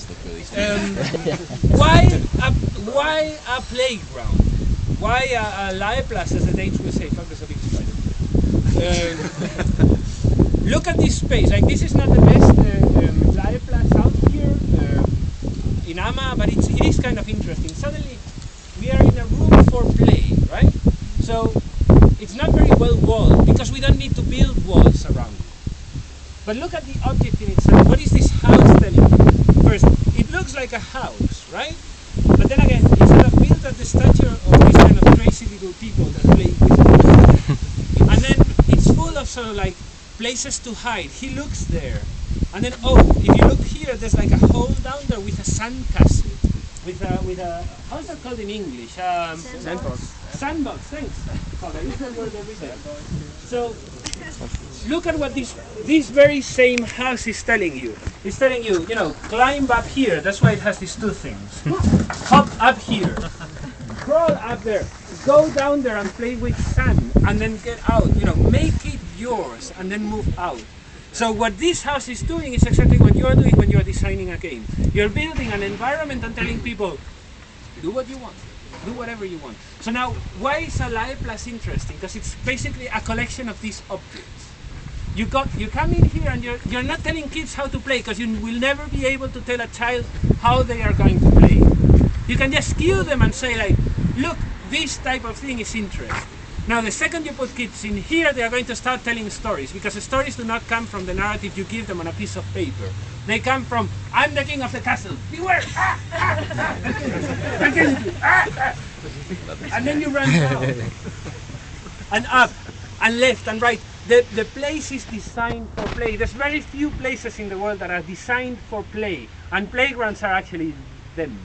look really why a playground? Why a Leihplatz, as the Danes will say? Fuck, there's a big spider. Look at this space. Like, this is not the best Leihplatz out here in Ama, but it is kind of interesting. Suddenly, we are in a room for play, right? So it's not very well walled because we don't need to build walls around it. But look at the object in itself. What is this house telling you? First, it looks like a house, right? But then again, it's sort of built at the stature of these kind of crazy little people that play with it. And then it's full of sort of like places to hide. He looks there. And then, oh, if you look here, there's like a hole down there with a sandcastle. With a, how's that called in English? Sandbox. Sandbox, thanks. Okay, use that word every day. So, look at what this very same house is telling you. It's telling you, you know, climb up here. That's why it has these two things. Hop up here. Crawl up there. Go down there and play with sand. And then get out. You know, make it yours and then move out. So what this house is doing is exactly what you're doing when you're designing a game. You're building an environment and telling people, do what you want. Do whatever you want. So now, why is a Leihplatz interesting? Because it's basically a collection of these objects. You come in here and you're not telling kids how to play, because you will never be able to tell a child how they are going to play. You can just cue them and say like, look, this type of thing is interesting. Now the second you put kids in here, they are going to start telling stories, because the stories do not come from the narrative you give them on a piece of paper. They come from, I'm the king of the castle, beware! And then you run down, and up, and left, and right. The place is designed for play. There's very few places in the world that are designed for play, and playgrounds are actually them.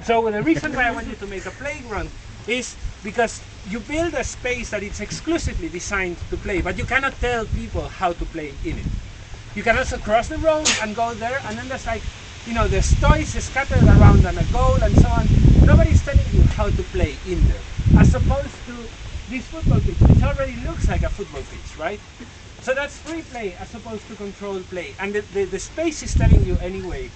So the reason why I want you to make a playground is because you build a space that is exclusively designed to play, but you cannot tell people how to play in it. You can also cross the road and go there, and then there's like, you know, there's toys scattered around and a goal and so on. Nobody's telling you how to play in there, as opposed to this football pitch, which already looks like a football pitch, right? So that's free play as opposed to controlled play. And the space is telling you anyway,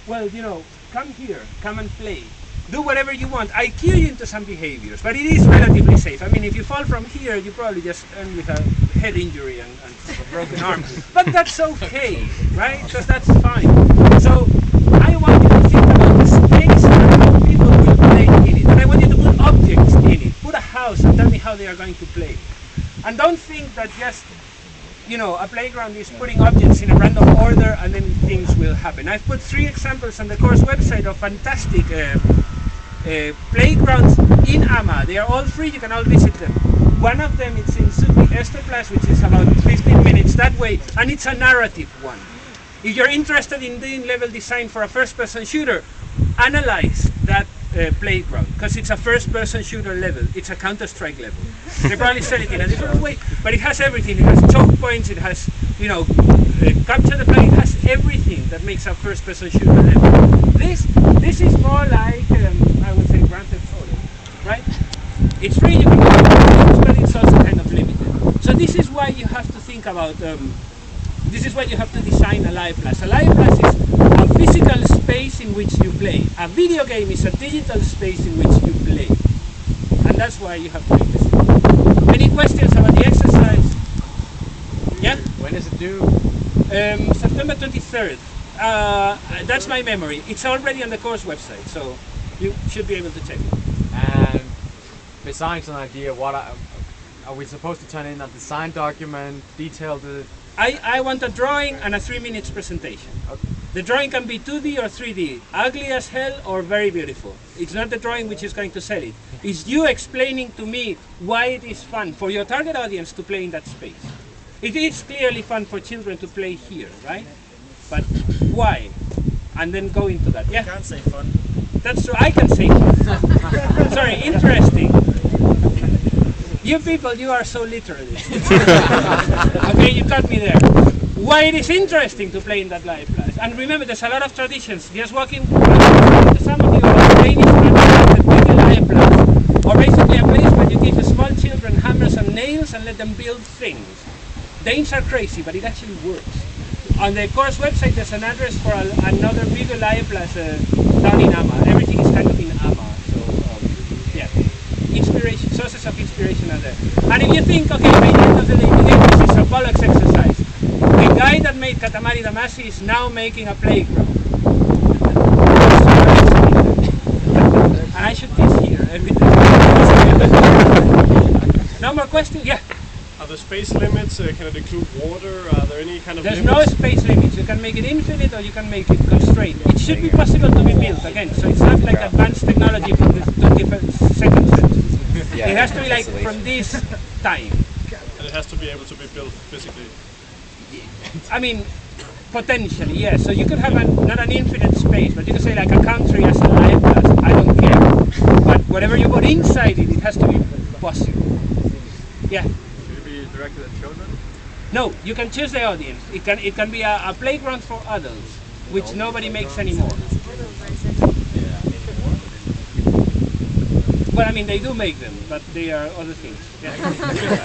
well, you know, come here, come and play. Do whatever you want. I cue you into some behaviors, but it is relatively safe. I mean, if you fall from here, you probably just end with a head injury and a broken arm. But that's okay, right? Because that's fine. So I want you to think about the space and how people will play in it. And I want you to put objects in it. Put a house and tell me how they are going to play. And don't think that just, you know, a playground is putting objects in a random order and then things will happen. I've put 3 examples on the course website of fantastic playgrounds in Ama. They are all free, you can all visit them. One of them is in Sudvik Esterplas, which is about 15 minutes that way, and it's a narrative one. If you're interested in doing level design for a first-person shooter, analyze that playground, because it's a first-person shooter level. It's a Counter-Strike level. They probably sell it in a different way, but it has everything. It has choke points, it has, you know, capture the flag, it has everything that makes a first-person shooter level. This is more like, I would say, Grand Theft Auto, right? It's free, you can go to but it's also kind of limited. So this is why you have to think about, this is why you have to design a Leihplatz. A Leihplatz is a physical space in which you play. A video game is a digital space in which you play. And that's why you have to make this. Any questions about the exercise? Yeah? When is it due? September 23rd. That's my memory. It's already on the course website, so you should be able to check it. And besides an idea, what are we supposed to turn in a design document, detailed? I want a drawing and a 3 minutes presentation. Okay. The drawing can be 2D or 3D, ugly as hell or very beautiful. It's not the drawing which is going to sell it. It's you explaining to me why it is fun for your target audience to play in that space. It is clearly fun for children to play here, right? But why? And then go into that. Yeah? You can't say fun. That's true. I can say fun. Sorry, interesting. You people, you are so literalist. Okay, you got me there. Why it is interesting to play in that Leihplatz. And remember, there's a lot of traditions. Just walking some of you are Danish that make a Leihplatz. Or basically a place where you give small children hammers and nails and let them build things. Danes are crazy, but it actually works. On the course website, there's an address for another bigger live plaza down in Ama. Everything is kind of in Ama. So, yeah. Inspiration, sources of inspiration are there. And if you think, okay, by the end of the day, Miguel, this is a bollocks exercise. The guy that made Katamari Damacy is now making a playground. And I should teach here every day. No more questions? Yeah. Are there space limits? Can it include water? Are there any kind of There's limits? no space limits. You can make it infinite or you can make it constrained. It should be possible to be built again. So it's not like advanced technology from the 22nd century. Yeah, It has to be like isolation. from this time. And it has to be able to be built physically. I mean, potentially, yes. So you could have not an infinite space, but you could say like a country as a life class. I don't care. But whatever you put inside it, it has to be possible. Yeah. Should it be directed at children? No, you can choose the audience. It can be a playground for adults, which nobody makes anymore. Well, I mean, they do make them, but they are other things. Yeah.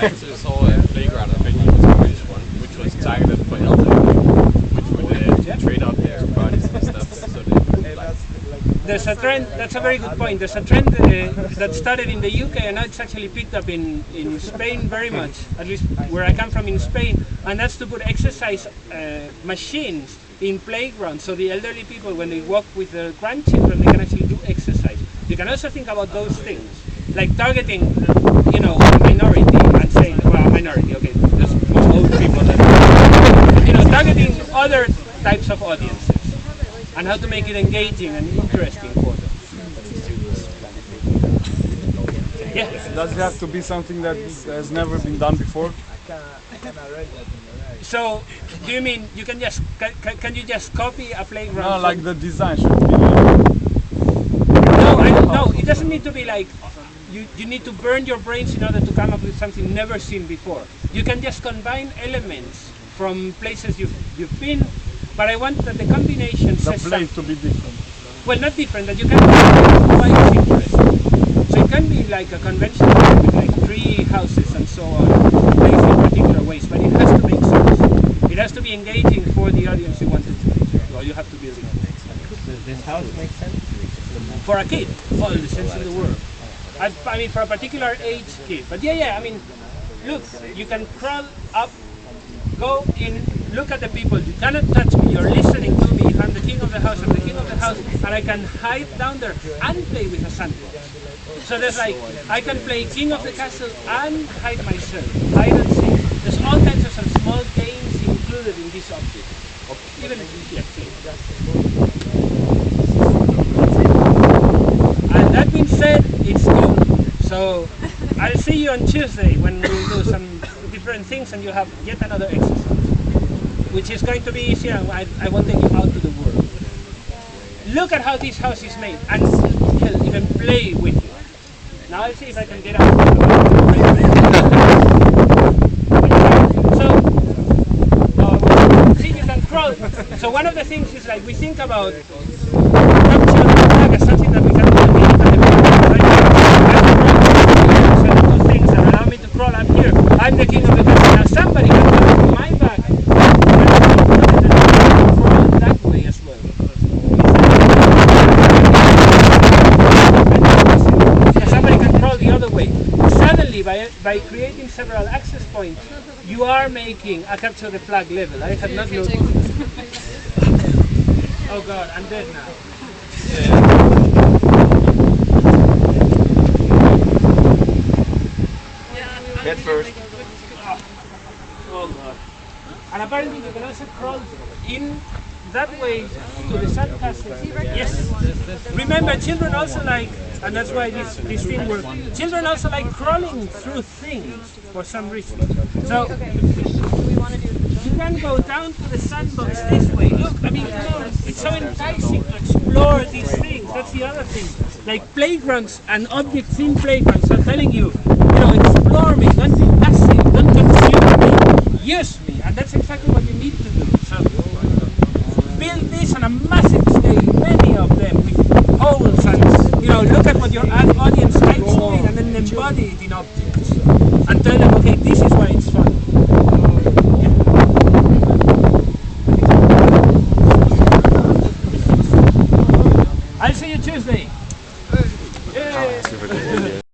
I actually saw a playground, I think it was a British one, which was targeted for elderly, which would train up their bodies and stuff. So they, There's a trend, that's a very good point. There's a trend that started in the UK and now it's actually picked up in Spain very much, at least where I come from in Spain, and that's to put exercise machines in playgrounds so the elderly people, when they walk with their grandchildren, they can actually do exercise. You can also think about those things, like targeting, you know, a minority and saying, well, a minority, okay, there's most old people, you know, targeting other types of audiences and how to make it engaging and interesting for them. Yeah. Does it have to be something that has never been done before? So, do you mean you can just can you just copy a playground? No, from- like the design should be like, No, it doesn't need to be like you need to burn your brains in order to come up with something never seen before. You can just combine elements from places you've been, but I want that the combination the says place something. to be different. Well, not different, that you can quite interesting. So it can be like a convention with like tree houses and so on, placed in particular ways, but it has to make sense. It has to be engaging for the audience you want it to be. Well, you have to build it. Does this house make sense? For a kid, all the sense in the world. I mean, for a particular age kid. But yeah, I mean, look, you can crawl up, go in, look at the people. You cannot touch me. You're listening to me. If I'm the king of the house, I'm the king of the house, and I can hide down there and play with a sandbox. So there's like, I can play king of the castle and hide myself, hide and seek. There's all kinds of some small games included in this object. Even yeah, and that being said, it's go. So I'll see you on Tuesday when we'll do some different things and you have yet another exercise, which is going to be easier. I won't take you out to the world. Look at how this house is made and hell, even play with it. Now I'll see if I can get out. So, see, you can crawl. So one of the things is like we think about capture the flag as something that we can do in the things that allow me to crawl up here. I'm the king of the castle. Now somebody can come from my back and crawl that way as well. So somebody can crawl the other way. Suddenly, by creating several access points, you are making a capture the flag level. I had not noticed. Oh God, I'm dead now. Head first. Oh God. And apparently you can also crawl in that way to the sandcastle. Yes. Remember, children also like, and that's why this thing works, children also like crawling through things for some reason. So, you can go down to the sandbox this way. Look, I mean, you know, it's so enticing to explore these things. That's the other thing. Like playgrounds and objects in playgrounds are telling you, explore me, don't be passive, don't consume me, use me. And that's exactly what you need to do. So, build this on a massive scale, many of them with holes and, look at what your audience likes doing and then embody it in objects. And tell them, okay, this is why it's fun. Tuesday. Yay.